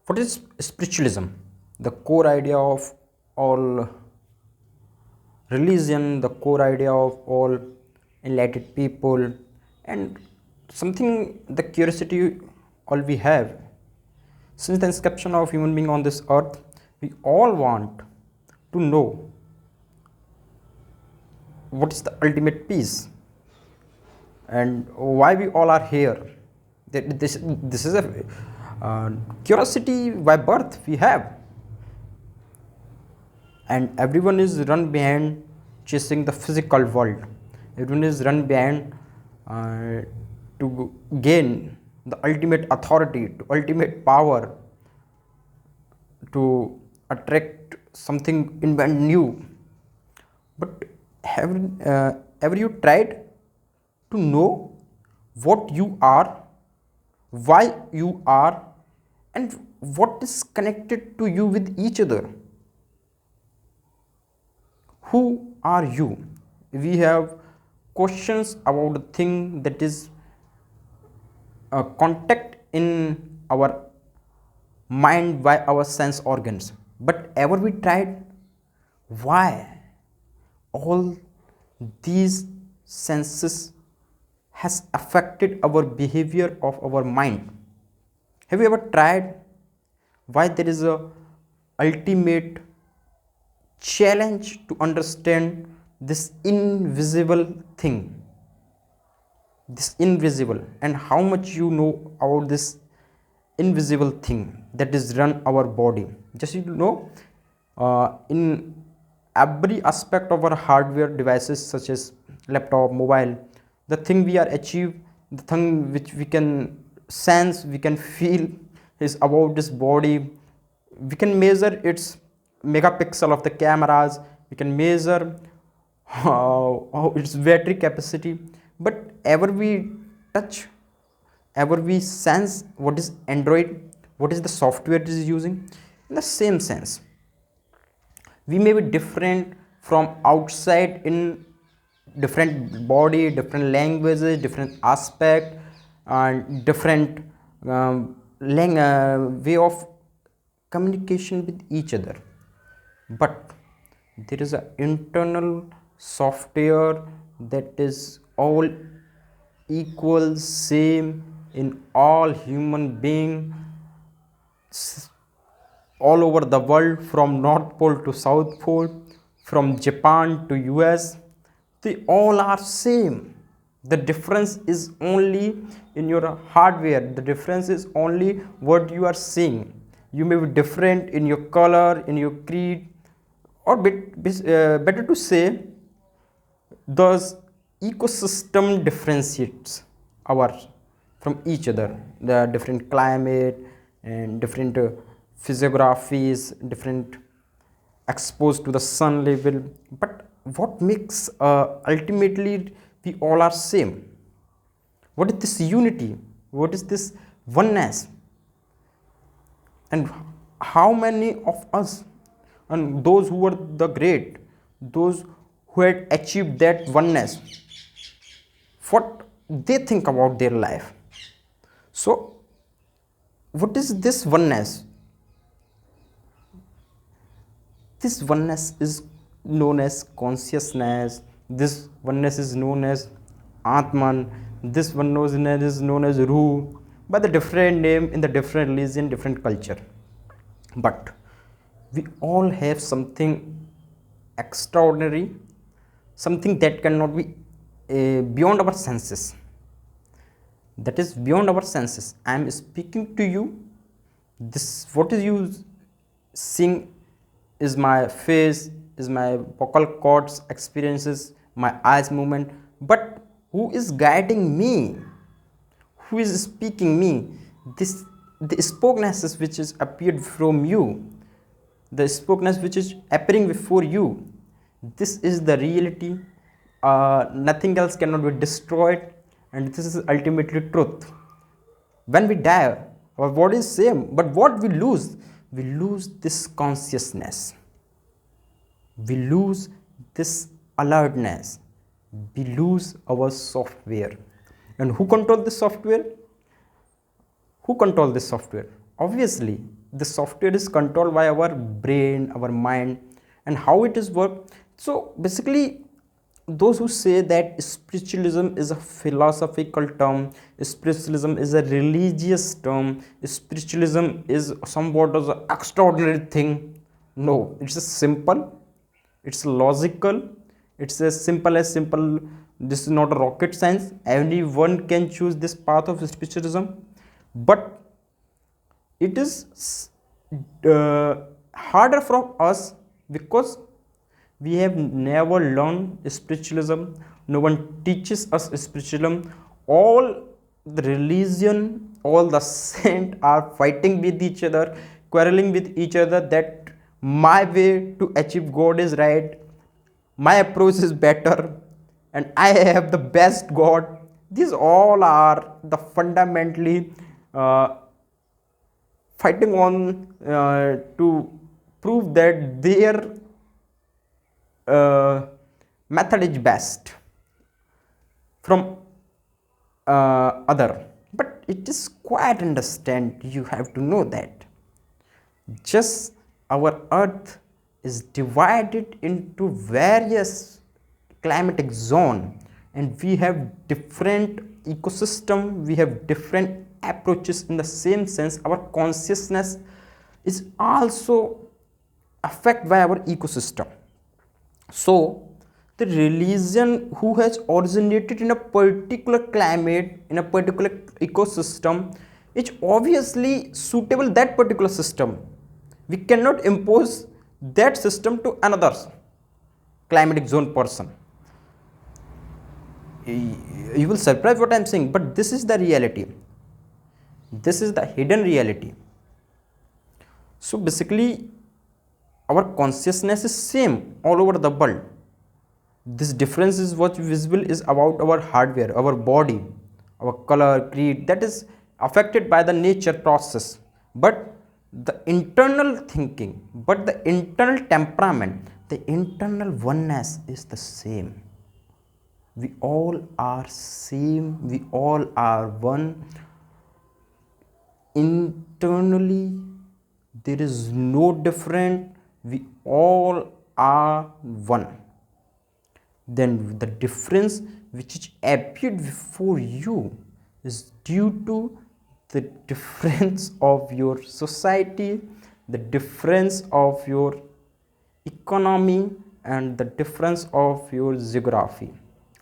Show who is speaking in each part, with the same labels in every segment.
Speaker 1: What is spiritualism? The core idea of all religion, the core idea of all enlightened people, and something the curiosity all we have. Since the inception of human being on this earth, we all want to know what is the ultimate peace and why we all are here. This is a curiosity by birth we have, and everyone is run behind chasing the physical world. Everyone is run behind to gain the ultimate authority, to ultimate power, to attract something invent new. But have ever you tried to know what you are, why you are, and what is connected to you with each other? Who are you? We have questions about the thing that is contact in our mind by our sense organs. But ever we tried why all these senses has affected our behavior of our mind? Have you ever tried why there is a ultimate challenge to understand this invisible thing, this invisible, and how much you know about this invisible thing that is run our body? Just you know, in every aspect of our hardware devices such as laptop, mobile, the thing we are achieve, the thing which we can sense, we can feel is about this body. We can measure its megapixel of the cameras, we can measure its battery capacity, but ever we touch, ever we sense what is Android, what is the software it is using? In the same sense, we may be different from outside in different body, different languages, different aspect, and different way of communication with each other. But there is an internal software that is all equal, same in all human being all over the world, from North Pole to South Pole, from Japan to US. They all are same. The difference is only in your hardware. The difference is only what you are seeing. You may be different in your color, in your creed, or better to say, those ecosystem differentiates our from each other. The different climate and different physiographies, different exposed to the sun level. But what makes ultimately we all are same? What is this unity? What is this oneness? And how many of us, and those who were the great, those who had achieved that oneness, what they think about their life? So what is this oneness? This oneness is known as consciousness. This oneness is known as Atman. This oneness is known as Ruh, by the different name in the different religion, different culture. But we all have something extraordinary, something that cannot be beyond our senses. That is beyond our senses. I am speaking to you. This what is you seeing is my face, is my vocal cords experiences, my eyes movement. But who is guiding me? Who is speaking me? This the spokeness which is appeared from you, the spokeness which is appearing before you. This is the reality. Nothing else cannot be destroyed, and this is ultimately truth. When we die, our body is same, but what we lose? We lose this consciousness. We lose this alertness. We lose our software. And who control this software? Who control this software? Obviously, The software is controlled by our brain, our mind, and how it is work. So basically, those who say that spiritualism is a philosophical term, spiritualism is a religious term, spiritualism is somewhat of an extraordinary thing. No, it's a simple, it's logical, it's as simple as simple. This is not a rocket science. Anyone can choose this path of spiritualism, but it is harder for us because we have never learned spiritualism. No one teaches us spiritualism. All the religion, all the saint are fighting with each other, quarreling with each other, that my way to achieve god is right, my approach is better, and I have the best god. These all are the fundamentally fighting on to prove that their method is best from other. But it is quite understand, you have to know that just our earth is divided into various climatic zone, and we have different ecosystem, we have different approaches. In the same sense, our consciousness is also affected by our ecosystem. So the religion who has originated in a particular climate, in a particular ecosystem, is obviously suitable that particular system. We cannot impose that system to another climatic zone person. You will surprise what I am saying, but this is the reality. This is the hidden reality. So basically, our consciousness is same all over the world. This difference is what visible is about our hardware, our body, our color, creed, that is affected by the nature process. But the internal thinking, but the internal temperament, the internal oneness is the same. We all are same, we all are one. Internally, there is no different, we all are one. Then the difference which appeared before you is due to the difference of your society, the difference of your economy, and the difference of your geography.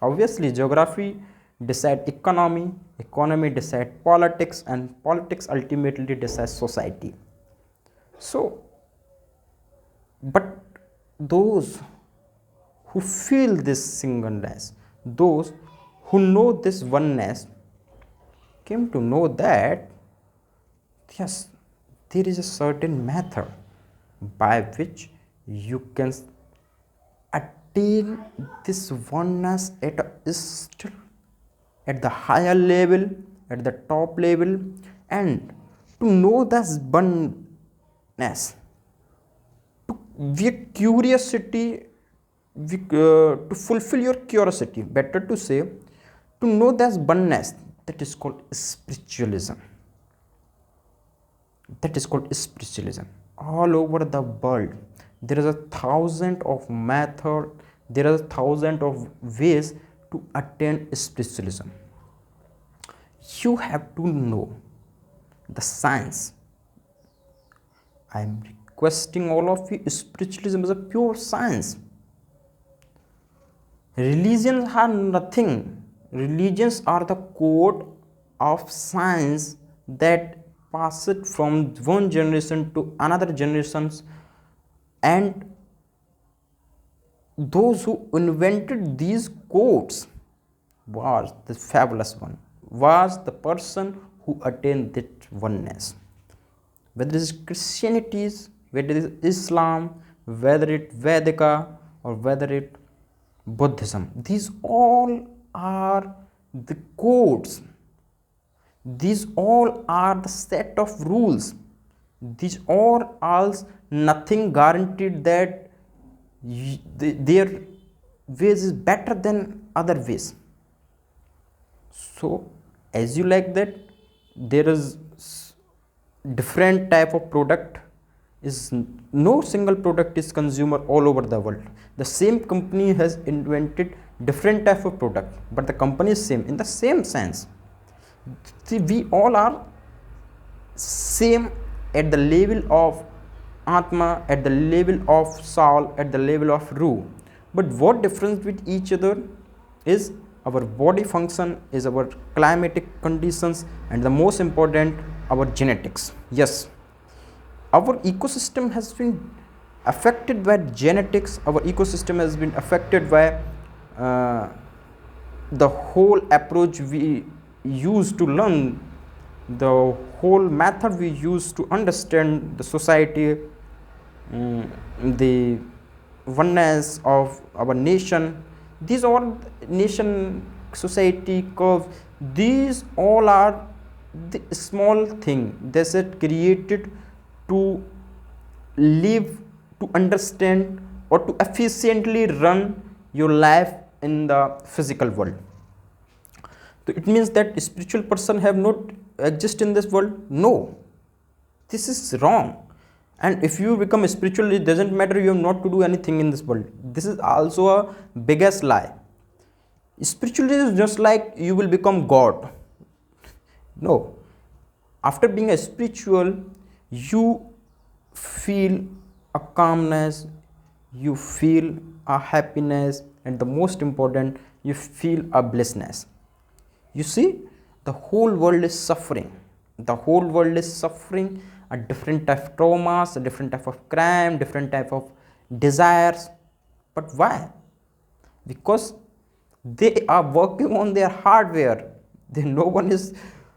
Speaker 1: Obviously, geography decide economy, economy decide politics, and politics ultimately decide society. So, but those who feel this singleness, those who know this oneness, came to know that yes, there is a certain method by which you can attain this oneness at a still at the higher level, at the top level, and to know this oneness, to your curiosity, to fulfill your curiosity, better to say, to know this oneness, that is called spiritualism. That is called spiritualism. All over the world, there is 1,000 of method, there are 1,000 of ways to attain spiritualism. You have to know the science. I am requesting all of you, spiritualism is a pure science. Religions are nothing. Religions are the code of science that pass it from one generation to another generations, and those who invented these codes was the fabulous one, was the person who attained that oneness. Whether it is Christianity, whether it is Islam, whether it Vedika, or whether it Buddhism, these all are the codes, these all are the set of rules, these all are nothing guaranteed that their ways is better than other ways. So as you like that, there is different type of product is no single product is consumer all over the world. The same company has invented different type of product, but the company is same in the same sense. See, we all are same at the level of atma, at the level of soul, at the level of ruh. But what difference with each other is our body function, is our climatic conditions, and the most important, our genetics. Yes, our ecosystem has been affected by genetics. Our ecosystem has been affected by the whole approach we use to learn, the whole method we use to understand the society, the oneness of our nation. These all nation, society, curve, these all are the small thing that is created to live, to understand, or to efficiently run your life in the physical world. So it means that spiritual person have not exist in this world. No, this is wrong. And if you become spiritual, it doesn't matter, you have not to do anything in this world. This is also a biggest lie. Spirituality is just like you will become God. No, after being a spiritual, you feel a calmness, you feel a happiness, and the most important, you feel a blissness. You see, the whole world is suffering. The whole world is suffering a different type of traumas, a different type of crime, different type of desires. But why? Because they are working on their hardware. No one is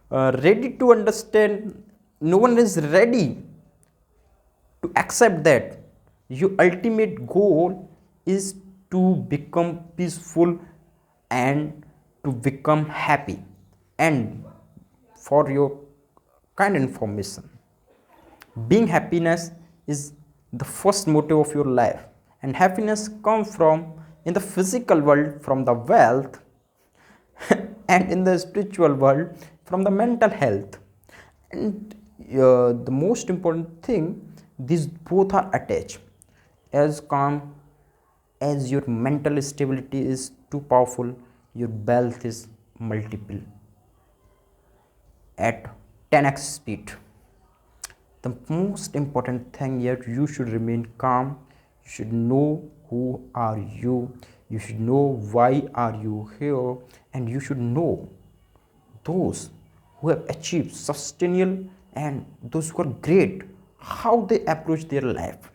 Speaker 1: ready to understand. No one is ready to accept that your ultimate goal is to become peaceful and to become happy. And for your kind information, being happiness is the first motive of your life, and happiness comes from in the physical world from the wealth and in the spiritual world from the mental health. And the most important thing, these both are attached. As calm as your mental stability is too powerful, your wealth is multiple at 10x speed. The most important thing here, you should remain calm. You should know who are you. You should know why are you here, and you should know those who have achieved sustainable and those who are great, how they approach their life.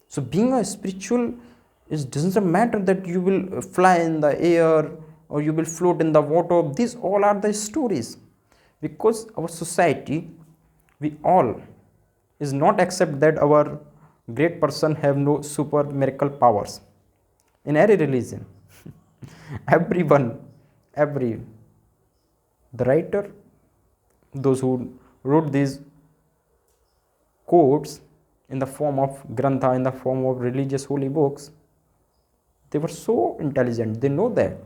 Speaker 1: So being a spiritual is doesn't matter that you will fly in the air or you will float in the water. These all are the stories, because our society, we all is not accept that our great person have no super miracle powers. In every religion, everyone, every the writer, those who wrote these quotes in the form of grantha, in the form of religious holy books, they were so intelligent. They know that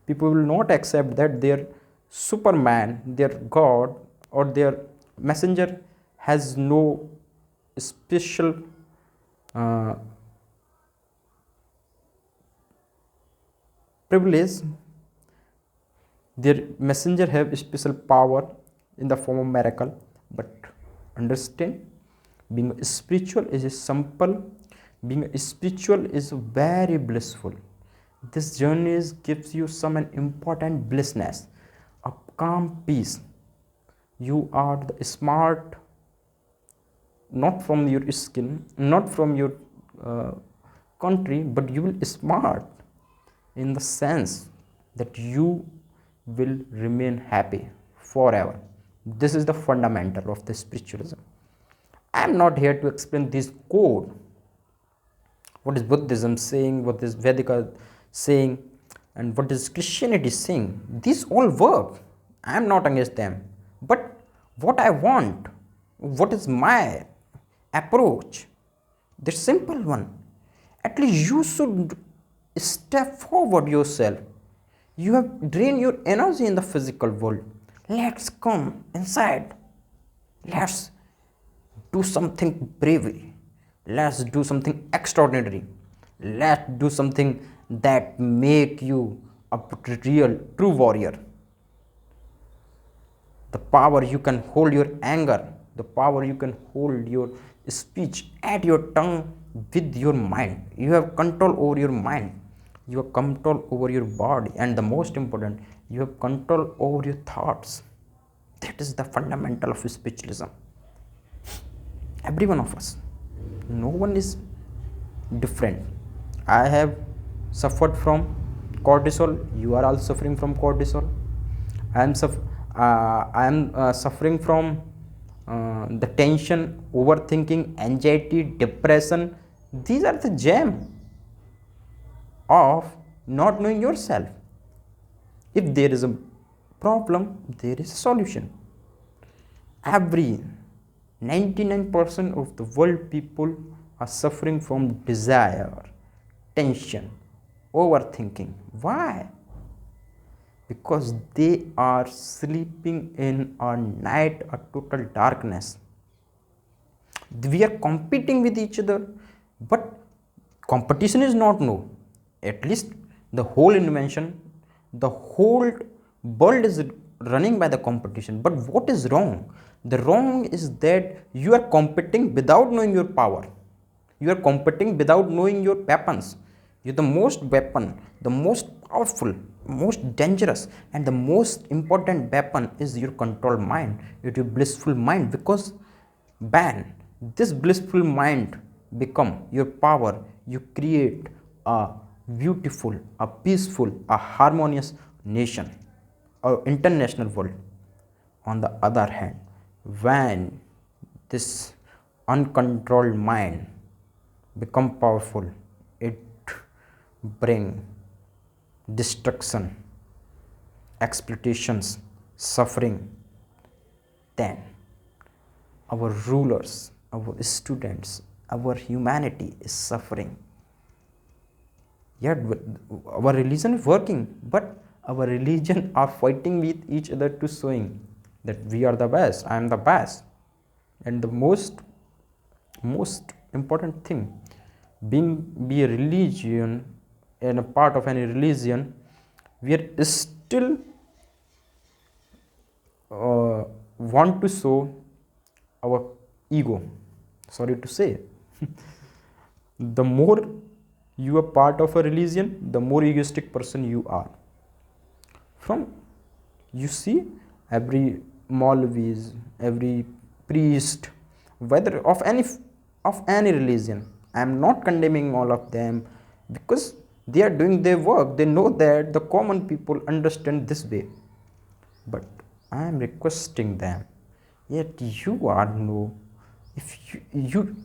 Speaker 1: people will not accept that their superman, their god, or their messenger has no special privilege. Their messenger have special power in the form of miracle. But understand, being spiritual is a simple, being spiritual is very blissful. This journey gives you some an important blissness, a calm peace. You are the smart, not from your skin, not from your country, but you will smart in the sense that you will remain happy forever. This is the fundamental of the spiritualism. I am not here to explain this code. What is Buddhism saying, what is Vedika saying, and what is Christianity saying. These all work. I am not against them. But what I want, what is my approach? The simple one. At least you should step forward yourself. You have drained your energy in the physical world. Let's come inside. Let's do something bravery. Let's do something extraordinary. Let's do something that make you a real true warrior. The power you can hold your anger, the power you can hold your speech at your tongue with your mind. You have control over your mind, you have control over your body, and the most important, you have control over your thoughts. That is the fundamental of spiritualism. Every one of us, no one is different. I have suffered from cortisol, you are all suffering from cortisol. I am suffering from the tension, overthinking, anxiety, depression. These are the gem of not knowing yourself. If there is a problem, there is a solution. Every 99% of the world people are suffering from desire, tension, overthinking. Why? Because they are sleeping in a night, a total darkness. We are competing with each other, but competition is not no. At least the whole invention, the whole world is running by the competition. But what is wrong? The wrong is that you are competing without knowing your power. You are competing without knowing your weapons. You're the most weapon, the most powerful, most dangerous, and the most important weapon is your control mind, your blissful mind. Because when this blissful mind become your power, you create a beautiful, a peaceful, a harmonious nation or international world. On the other hand, when this uncontrolled mind become powerful, it bring destruction, exploitations, suffering. Then our rulers, our students, our humanity is suffering. Yet our religion is working, but our religion are fighting with each other to showing that we are the best, I am the best. And the most important thing, be a religion and a part of any religion, we are still want to show our ego. Sorry to say. The more you are part of a religion, the more egoistic person you are. From you see every Maulvis, every priest, whether of any religion. I am not condemning all of them, because they are doing their work. They know that the common people understand this way. But I am requesting them, yet you are no, if you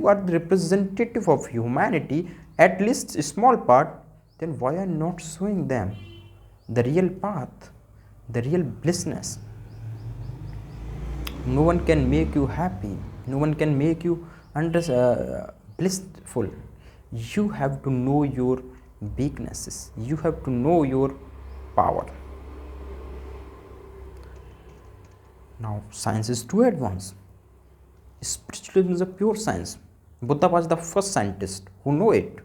Speaker 1: are the representative of humanity, at least a small part, then why are not showing them the real path, the real blissness? No one can make you happy, no one can make you blissful. You have to know your weaknesses, you have to know your power. Now science is too advanced. Spiritualism is a pure science. Buddha was the first scientist who know it.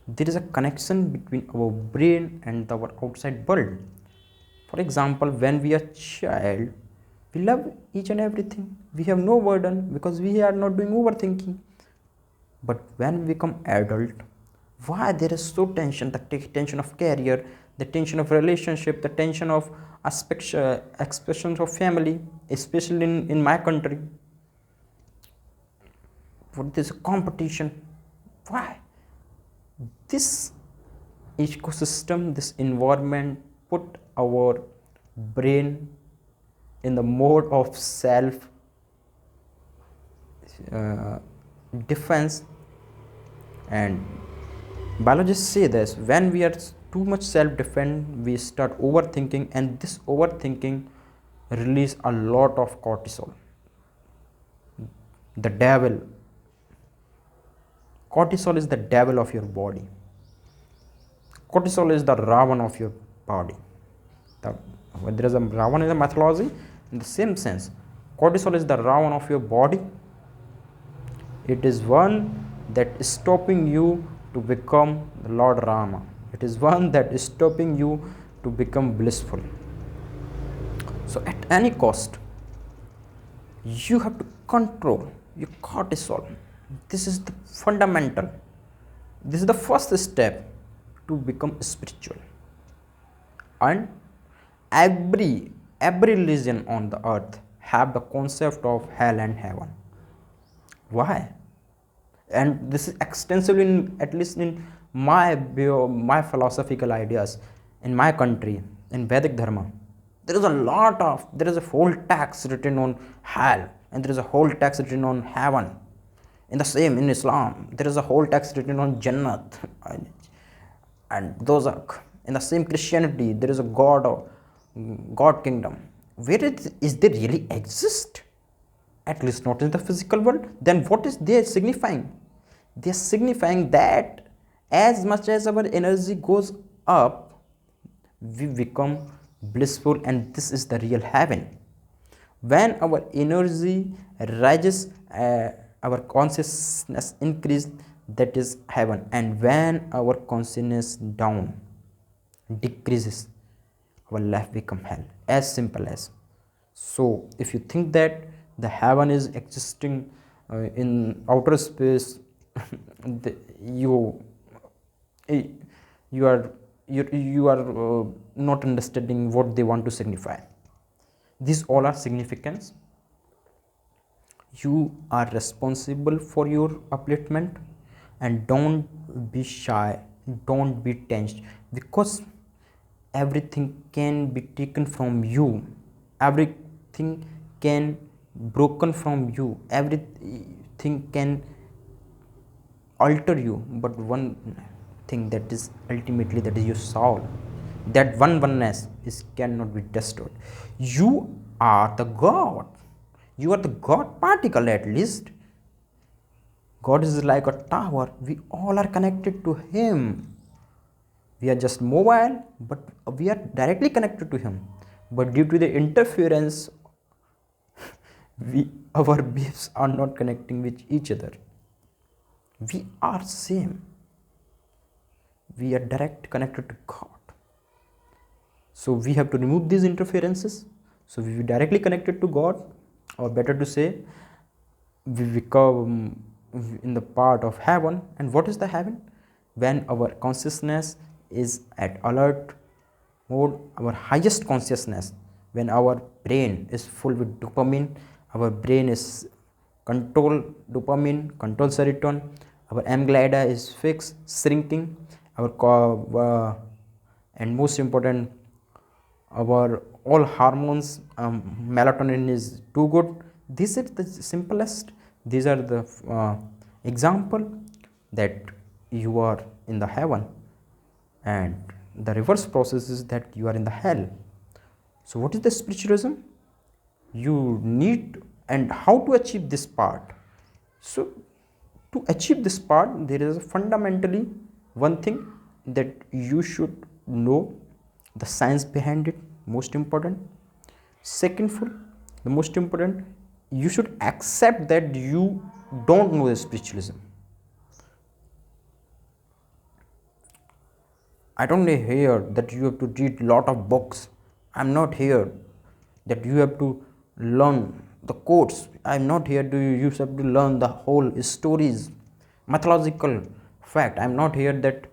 Speaker 1: There is a connection between our brain and our outside world. For example, when we are child, we love each and everything. We have no burden because we are not doing overthinking. But when we become adult, why there is so tension? The tension of career, the tension of relationship, the tension of expressions of family, especially in my country. What is competition? Why? This ecosystem, this environment put our brain in the mode of self defense. And biologists say this, when we are too much self-defense, we start overthinking, and this overthinking release a lot of cortisol. The devil, cortisol is the devil of your body. Cortisol is the Ravan of your body. There is a Ravan in the mythology. In the same sense, Cortisol is the Ravan of your body. It is one that is stopping you to become the Lord Rama. It is one that is stopping you to become blissful. So at any cost, you have to control your cortisol. This is the fundamental. This is the first step to become spiritual. And every religion on the earth have the concept of hell and heaven. Why? And this is extensively at least in my philosophical ideas in my country, in Vedic Dharma. There is a whole text written on hell, and there is a whole text written on heaven. In the same, in Islam, there is a whole text written on Jannat and Dozak. In the same Christianity, there is a God kingdom. Where is they really exist? At least not in the physical world. Then what is they signifying? They are signifying that as much as our energy goes up, we become blissful, and this is the real heaven. When our energy rises, our consciousness increase, that is heaven. And when our consciousness down, decreases, our life become hell. As simple as. So if you think that the heaven is existing in outer space, you are not understanding what they want to signify. These all are significance. You are responsible for your upliftment, and don't be shy, don't be tensed, because everything can be taken from you, everything can broken from you, everything can alter you, but one thing that is ultimately, that is your soul, that oneness is cannot be destroyed. You are the God, you are the God particle. At least God is like a tower, we all are connected to him. We are just mobile, but we are directly connected to him, but due to the interference, our waves are not connecting with each other. We are same, we are direct connected to God. So we have to remove these interferences, so we are directly connected to God, or better to say, we become in the part of heaven. And what is the heaven? When our consciousness is at alert mode, our highest consciousness, when our brain is full with dopamine, our brain is control dopamine, control serotonin, our amygdala is fixed, shrinking, our and most important, our all hormones, melatonin is too good. This is the simplest. These are the example that you are in the heaven, and the reverse process is that you are in the hell. So what is the spiritualism? You need, and how to achieve this part? So to achieve this part, there is fundamentally one thing that you should know the science behind it, most important. Second, the most important, you should accept that you don't know the spiritualism. I don't hear that you have to read lot of books. I'm not here that you have to learn the quotes. I'm not here to you have to learn the whole stories, mythological fact. I'm not here that.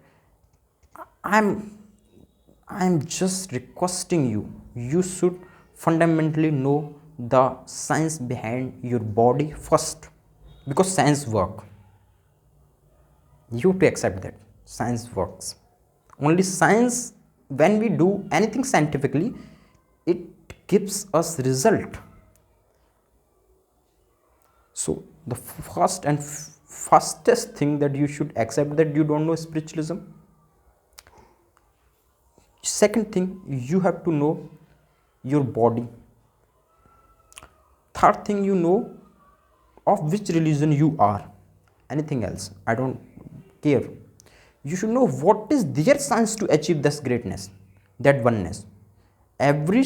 Speaker 1: I'm just requesting you. You should fundamentally know the science behind your body first, because science work. You have to accept that science works. Only science, when we do anything scientifically, it gives us result. So the first and fastest thing that you should accept that you don't know spiritualism. Second thing, you have to know your body. Third thing, you know of which religion you are. Anything else, I don't care. You should know what is their science to achieve this greatness, that oneness. Every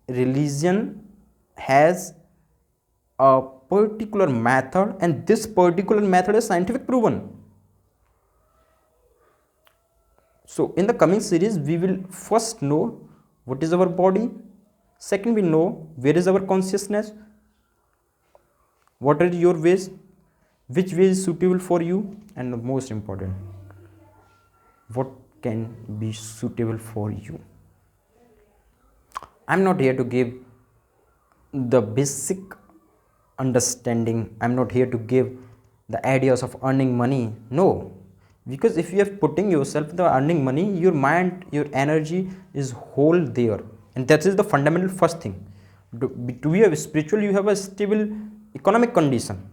Speaker 1: religion has a particular method, and this particular method is scientific proven. So in the coming series we will first know what is our body, second we know where is our consciousness, what are your ways, which way is suitable for you, and the most important, what can be suitable for you. I'm not here to give the basic understanding, I'm not here to give the ideas of earning money. No, because if you are putting yourself in the earning money, your mind, your energy is whole there, and that is the fundamental first thing. To be a spiritual, you have a stable economic condition.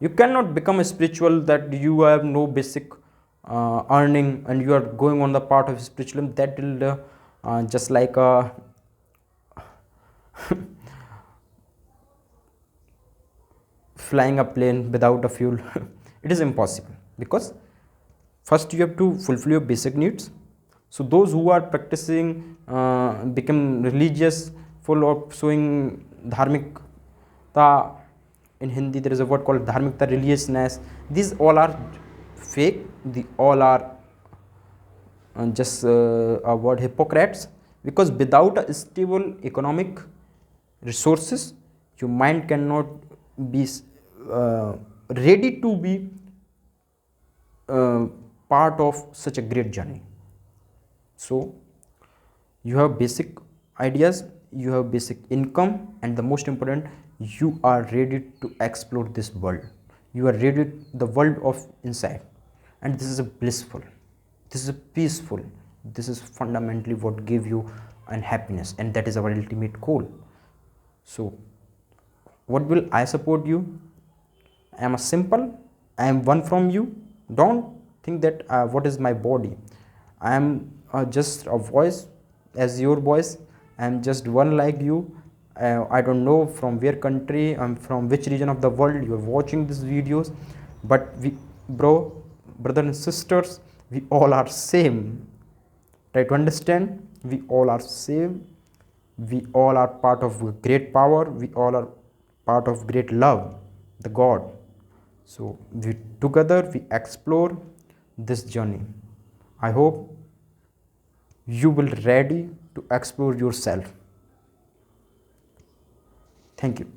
Speaker 1: You cannot become a spiritual that you have no basic earning and you are going on the part of spiritualism. That will just like a flying a plane without a fuel. It is impossible, because first you have to fulfill your basic needs. So those who are practicing become religious, full of showing dharmikta. In Hindi there is a word called dharmikta, religiousness. These all are fake. They all are just a word hypocrites, because without a stable economic resources, your mind cannot be ready to be part of such a great journey. So you have basic ideas, you have basic income, and the most important, you are ready to explore this world. You are ready the world of inside, and this is a blissful, this is a peaceful, this is fundamentally what give you an happiness, and that is our ultimate goal. So what will I support you? I am a simple, I am one from you. Don't think that what is my body. I am just a voice as your voice. I am just one like you. I don't know from where country, from which region of the world you are watching these videos, but we, brothers and sisters, we all are same. Try to understand, we all are same. We all are part of great power. We all are part of great love, the God. So we together we explore this journey. I hope you will ready to explore yourself. Thank you.